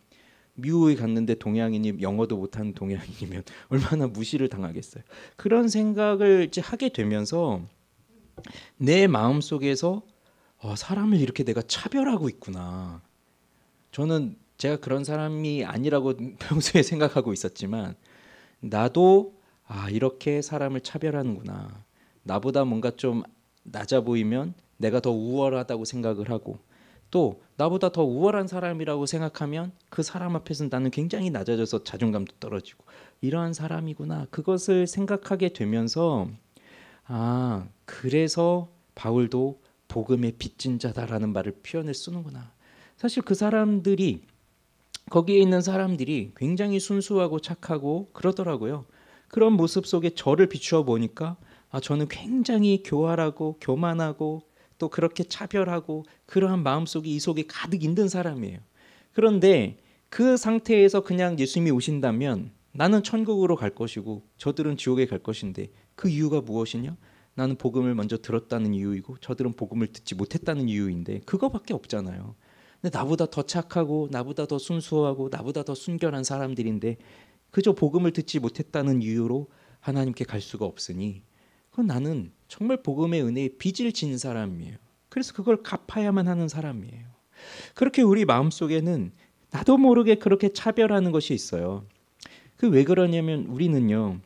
미국에 갔는데 동양인이 영어도 못하는 동양인이면 얼마나 무시를 당하겠어요. 그런 생각을 이제 하게 되면서 내 마음속에서 사람을 이렇게 내가 차별하고 있구나. 저는 제가 그런 사람이 아니라고 평소에 생각하고 있었지만, 나도 이렇게 사람을 차별하는구나. 나보다 뭔가 좀 낮아 보이면 내가 더 우월하다고 생각을 하고, 또 나보다 더 우월한 사람이라고 생각하면 그 사람 앞에서 나는 굉장히 낮아져서 자존감도 떨어지고, 이러한 사람이구나. 그것을 생각하게 되면서 그래서 바울도 복음의 빚진 자다라는 말을 표현을 쓰는구나. 사실 그 사람들이, 거기에 있는 사람들이 굉장히 순수하고 착하고 그러더라고요. 그런 모습 속에 저를 비추어 보니까 저는 굉장히 교활하고 교만하고 또 그렇게 차별하고 그러한 마음속에 이 속에 가득 있는 사람이에요. 그런데 그 상태에서 그냥 예수님이 오신다면 나는 천국으로 갈 것이고 저들은 지옥에 갈 것인데 그 이유가 무엇이냐? 나는 복음을 먼저 들었다는 이유이고 저들은 복음을 듣지 못했다는 이유인데 그거밖에 없잖아요. 근데 나보다 더 착하고 나보다 더 순수하고 나보다 더 순결한 사람들인데 그저 복음을 듣지 못했다는 이유로 하나님께 갈 수가 없으니 그건 나는 정말 복음의 은혜에 빚을 진 사람이에요. 그래서 그걸 갚아야만 하는 사람이에요. 그렇게 우리 마음속에는 나도 모르게 그렇게 차별하는 것이 있어요. 그 왜 그러냐면 우리는요.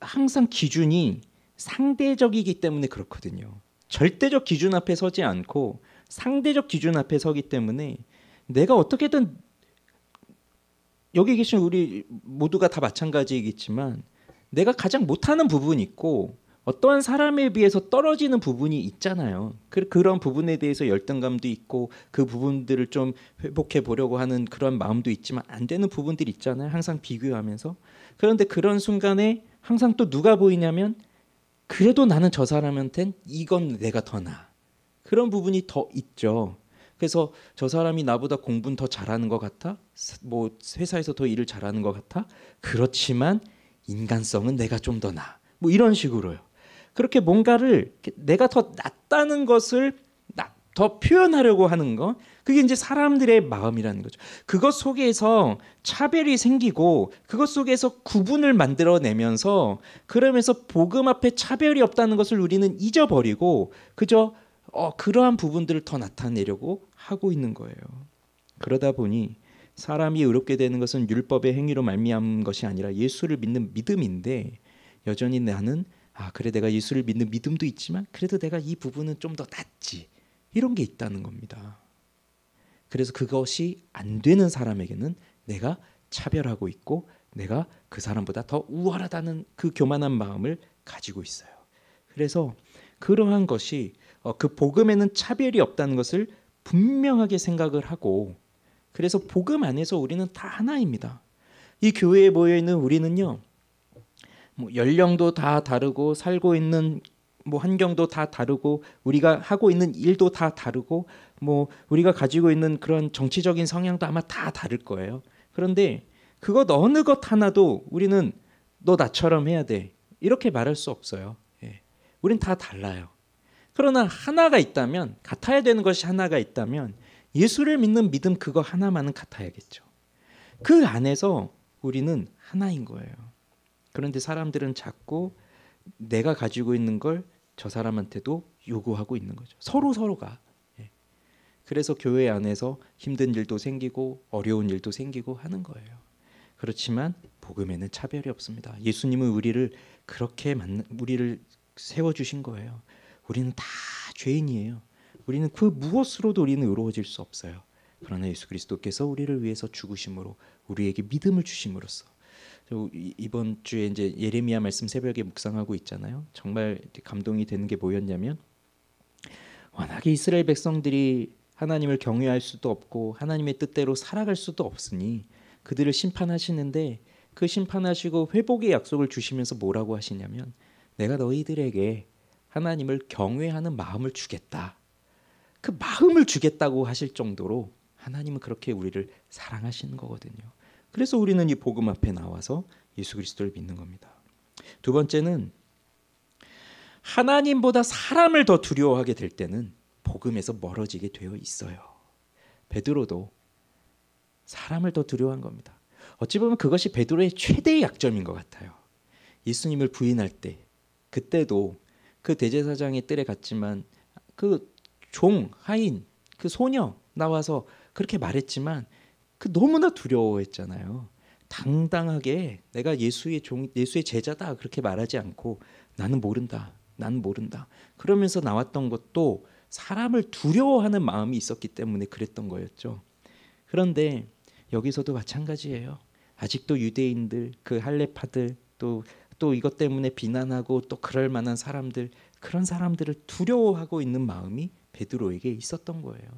항상 기준이 상대적이기 때문에 그렇거든요. 절대적 기준 앞에 서지 않고 상대적 기준 앞에 서기 때문에 내가 어떻게든 여기 계신 우리 모두가 다 마찬가지이겠지만 내가 가장 못하는 부분이 있고 어떠한 사람에 비해서 떨어지는 부분이 있잖아요. 그런 부분에 대해서 열등감도 있고 그 부분들을 좀 회복해 보려고 하는 그런 마음도 있지만 안 되는 부분들이 있잖아요. 항상 비교하면서. 그런데 그런 순간에 항상 또 누가 보이냐면 그래도 나는 저 사람한텐 이건 내가 더 나아. 그런 부분이 더 있죠. 그래서 저 사람이 나보다 공부는 더 잘하는 것 같아? 뭐 회사에서 더 일을 잘하는 것 같아? 그렇지만 인간성은 내가 좀 더 나아. 뭐 이런 식으로요. 그렇게 뭔가를 내가 더 낫다는 것을 더 표현하려고 하는 거, 그게 이제 사람들의 마음이라는 거죠. 그것 속에서 차별이 생기고 그것 속에서 구분을 만들어내면서 그러면서 복음 앞에 차별이 없다는 것을 우리는 잊어버리고 그저 그러한 부분들을 더 나타내려고 하고 있는 거예요. 그러다 보니 사람이 의롭게 되는 것은 율법의 행위로 말미암은 것이 아니라 예수를 믿는 믿음인데 여전히 나는 그래 내가 예수를 믿는 믿음도 있지만 그래도 내가 이 부분은 좀 더 낫지 이런 게 있다는 겁니다. 그래서 그것이 안 되는 사람에게는 내가 차별하고 있고 내가 그 사람보다 더 우월하다는 그 교만한 마음을 가지고 있어요. 그래서 그러한 것이 그 복음에는 차별이 없다는 것을 분명하게 생각을 하고 그래서 복음 안에서 우리는 다 하나입니다. 이 교회에 모여 있는 우리는요. 뭐 연령도 다 다르고 살고 있는 뭐 환경도 다 다르고 우리가 하고 있는 일도 다 다르고 뭐 우리가 가지고 있는 그런 정치적인 성향도 아마 다 다를 거예요. 그런데 그것 어느 것 하나도 우리는 너 나처럼 해야 돼 이렇게 말할 수 없어요. 예. 우린 다 달라요. 그러나 하나가 있다면 같아야 되는 것이 하나가 있다면 예수를 믿는 믿음 그거 하나만은 같아야겠죠. 그 안에서 우리는 하나인 거예요. 그런데 사람들은 자꾸 내가 가지고 있는 걸 저 사람한테도 요구하고 있는 거죠. 서로가. 그래서 교회 안에서 힘든 일도 생기고 어려운 일도 생기고 하는 거예요. 그렇지만 복음에는 차별이 없습니다. 예수님은 우리를 그렇게 우리를 세워주신 거예요. 우리는 다 죄인이에요. 우리는 그 무엇으로도 우리는 의로워질 수 없어요. 그러나 예수 그리스도께서 우리를 위해서 죽으심으로 우리에게 믿음을 주심으로써 이번 주에 이제 예레미야 말씀 새벽에 묵상하고 있잖아요. 정말 감동이 되는 게 뭐였냐면 워낙에 이스라엘 백성들이 하나님을 경외할 수도 없고 하나님의 뜻대로 살아갈 수도 없으니 그들을 심판하시는데 그 심판하시고 회복의 약속을 주시면서 뭐라고 하시냐면 내가 너희들에게 하나님을 경외하는 마음을 주겠다. 그 마음을 주겠다고 하실 정도로 하나님은 그렇게 우리를 사랑하시는 거거든요. 그래서 우리는 이 복음 앞에 나와서 예수 그리스도를 믿는 겁니다. 두 번째는 하나님보다 사람을 더 두려워하게 될 때는 복음에서 멀어지게 되어 있어요. 베드로도 사람을 더 두려워한 겁니다. 어찌 보면 그것이 베드로의 최대의 약점인 것 같아요. 예수님을 부인할 때 그때도 그 대제사장의 뜰에 갔지만 그 종, 하인, 그 소녀 나와서 그렇게 말했지만 그 너무나 두려워했잖아요. 당당하게 내가 예수의 제자다 그렇게 말하지 않고 나는 모른다. 그러면서 나왔던 것도 사람을 두려워하는 마음이 있었기 때문에 그랬던 거였죠. 그런데 여기서도 마찬가지예요. 아직도 유대인들, 그 할례파들 또 이것 때문에 비난하고 또 그럴 만한 사람들, 그런 사람들을 두려워하고 있는 마음이 베드로에게 있었던 거예요.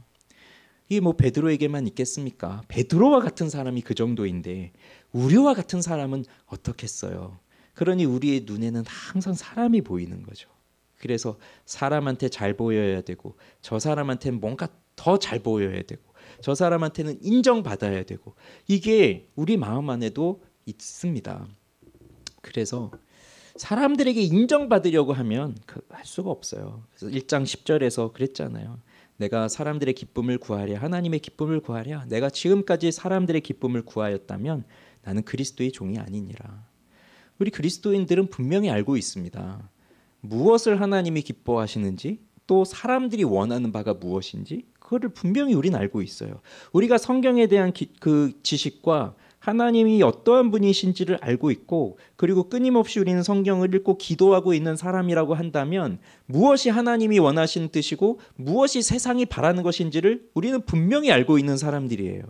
이게 뭐 베드로에게만 있겠습니까? 베드로와 같은 사람이 그 정도인데 우리와 같은 사람은 어떻겠어요? 그러니 우리의 눈에는 항상 사람이 보이는 거죠. 그래서 사람한테 잘 보여야 되고, 저 사람한테는 뭔가 더 잘 보여야 되고, 저 사람한테는 인정받아야 되고, 이게 우리 마음 안에도 있습니다. 그래서 사람들에게 인정받으려고 하면 할 수가 없어요. 그래서 1장 10절에서 그랬잖아요. 내가 사람들의 기쁨을 구하랴, 하나님의 기쁨을 구하랴. 내가 지금까지 사람들의 기쁨을 구하였다면 나는 그리스도의 종이 아니니라. 우리 그리스도인들은 분명히 알고 있습니다. 무엇을 하나님이 기뻐하시는지, 또 사람들이 원하는 바가 무엇인지 그거를 분명히 우리는 알고 있어요. 우리가 성경에 대한 그 지식과 하나님이 어떠한 분이신지를 알고 있고, 그리고 끊임없이 우리는 성경을 읽고 기도하고 있는 사람이라고 한다면 무엇이 하나님이 원하시는 뜻이고 무엇이 세상이 바라는 것인지를 우리는 분명히 알고 있는 사람들이에요.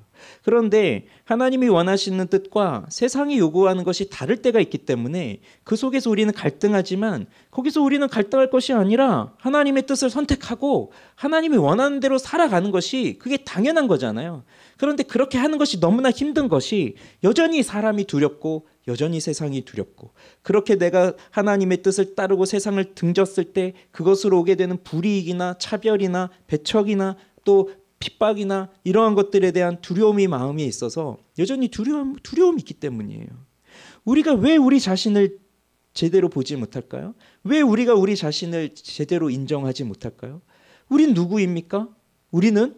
그런데 하나님이 원하시는 뜻과 세상이 요구하는 것이 다를 때가 있기 때문에 그 속에서 우리는 갈등하지만, 거기서 우리는 갈등할 것이 아니라 하나님의 뜻을 선택하고 하나님이 원하는 대로 살아가는 것이 그게 당연한 거잖아요. 그런데 그렇게 하는 것이 너무나 힘든 것이 여전히 사람이 두렵고 여전히 세상이 두렵고, 그렇게 내가 하나님의 뜻을 따르고 세상을 등졌을 때 그것으로 오게 되는 불이익이나 차별이나 배척이나 또 핍박이나 이러한 것들에 대한 두려움이 마음에 있어서 여전히 두려움이 있기 때문이에요. 우리가 왜 우리 자신을 제대로 보지 못할까요? 왜 우리가 우리 자신을 제대로 인정하지 못할까요? 우린 누구입니까? 우리는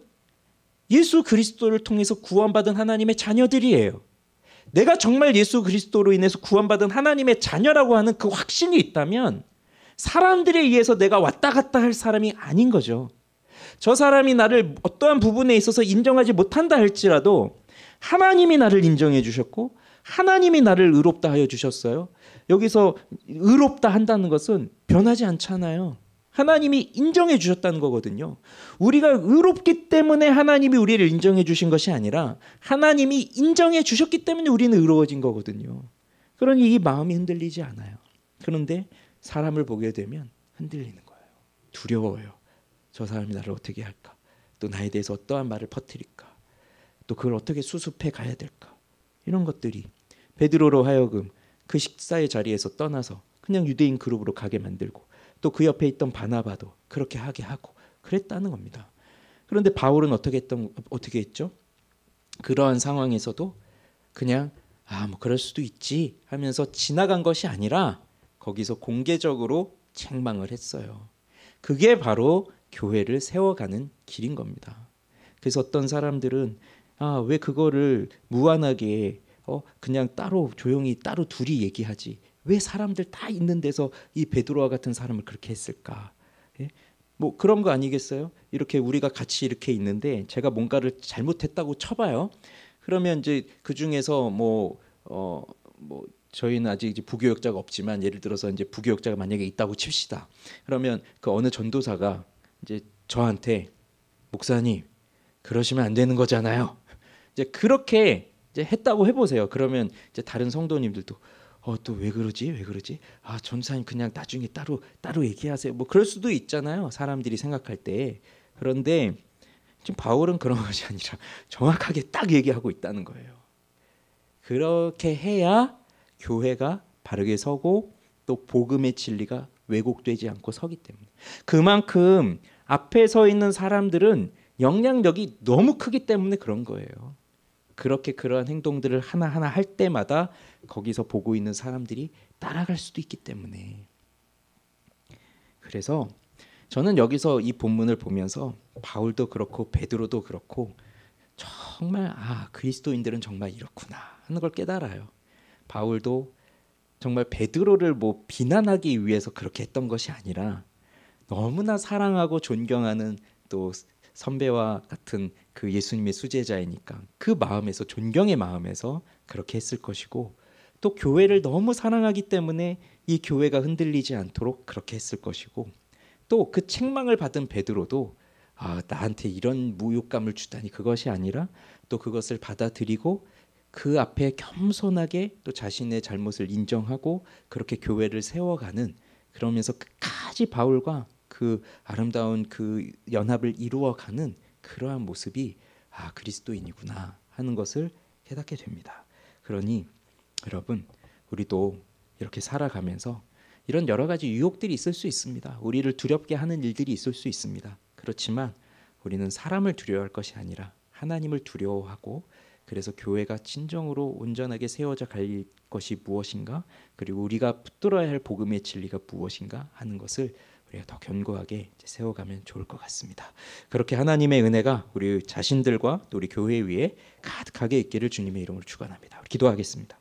예수 그리스도를 통해서 구원받은 하나님의 자녀들이에요. 내가 정말 예수 그리스도로 인해서 구원받은 하나님의 자녀라고 하는 그 확신이 있다면 사람들에 의해서 내가 왔다 갔다 할 사람이 아닌 거죠. 저 사람이 나를 어떠한 부분에 있어서 인정하지 못한다 할지라도 하나님이 나를 인정해 주셨고 하나님이 나를 의롭다 하여 주셨어요. 여기서 의롭다 한다는 것은 변하지 않잖아요. 하나님이 인정해 주셨다는 거거든요. 우리가 의롭기 때문에 하나님이 우리를 인정해 주신 것이 아니라 하나님이 인정해 주셨기 때문에 우리는 의로워진 거거든요. 그러니 이 마음이 흔들리지 않아요. 그런데 사람을 보게 되면 흔들리는 거예요. 두려워요. 저 사람이 나를 어떻게 할까? 또 나에 대해서 어떠한 말을 퍼뜨릴까? 또 그걸 어떻게 수습해 가야 될까? 이런 것들이 베드로로 하여금 그 식사의 자리에서 떠나서 그냥 유대인 그룹으로 가게 만들고, 또 그 옆에 있던 바나바도 그렇게 하게 하고 그랬다는 겁니다. 그런데 바울은 어떻게 했죠? 그러한 상황에서도 그냥 뭐 그럴 수도 있지 하면서 지나간 것이 아니라 거기서 공개적으로 책망을 했어요. 그게 바로 교회를 세워가는 길인 겁니다. 그래서 어떤 사람들은 왜 그거를 무한하게 그냥 따로 조용히 따로 둘이 얘기하지, 왜 사람들 다 있는 데서 이 베드로와 같은 사람을 그렇게 했을까? 예? 뭐 그런 거 아니겠어요? 이렇게 우리가 같이 이렇게 있는데 제가 뭔가를 잘못했다고 쳐봐요. 그러면 이제 그 중에서 저희는 아직 이제 부교역자가 없지만 예를 들어서 이제 부교역자가 만약에 있다고 칩시다. 그러면 그 어느 전도사가 이제 저한테 목사님 그러시면 안 되는 거잖아요. 이제 그렇게 이제 했다고 해보세요. 그러면 이제 다른 성도님들도 또 왜 그러지? 왜 그러지? 전사님 그냥 나중에 따로 얘기하세요. 뭐 그럴 수도 있잖아요. 사람들이 생각할 때. 그런데 지금 바울은 그런 것이 아니라 정확하게 딱 얘기하고 있다는 거예요. 그렇게 해야 교회가 바르게 서고 또 복음의 진리가 왜곡되지 않고 서기 때문에. 그만큼 앞에 서 있는 사람들은 영향력이 너무 크기 때문에 그런 거예요. 그렇게 그러한 행동들을 하나하나 할 때마다 거기서 보고 있는 사람들이 따라갈 수도 있기 때문에. 그래서 저는 여기서 이 본문을 보면서 바울도 그렇고 베드로도 그렇고 정말 그리스도인들은 정말 이렇구나 하는 걸 깨달아요. 바울도 정말 베드로를 비난하기 위해서 그렇게 했던 것이 아니라 너무나 사랑하고 존경하는 또 선배와 같은 그 예수님의 수제자이니까 그 마음에서, 존경의 마음에서 그렇게 했을 것이고, 또 교회를 너무 사랑하기 때문에 이 교회가 흔들리지 않도록 그렇게 했을 것이고, 또 그 책망을 받은 베드로도 나한테 이런 모욕감을 주다니, 그것이 아니라 또 그것을 받아들이고 그 앞에 겸손하게 또 자신의 잘못을 인정하고 그렇게 교회를 세워가는, 그러면서 끝까지 바울과 그 아름다운 그 연합을 이루어가는 그러한 모습이 그리스도인이구나 하는 것을 깨닫게 됩니다. 그러니 여러분, 우리도 이렇게 살아가면서 이런 여러 가지 유혹들이 있을 수 있습니다. 우리를 두렵게 하는 일들이 있을 수 있습니다. 그렇지만 우리는 사람을 두려워할 것이 아니라 하나님을 두려워하고, 그래서 교회가 진정으로 온전하게 세워져 갈 것이 무엇인가, 그리고 우리가 붙들어야 할 복음의 진리가 무엇인가 하는 것을 우리가 더 견고하게 세워가면 좋을 것 같습니다. 그렇게 하나님의 은혜가 우리 자신들과 또 우리 교회 위에 가득하게 있기를 주님의 이름으로 축원합니다. 기도하겠습니다.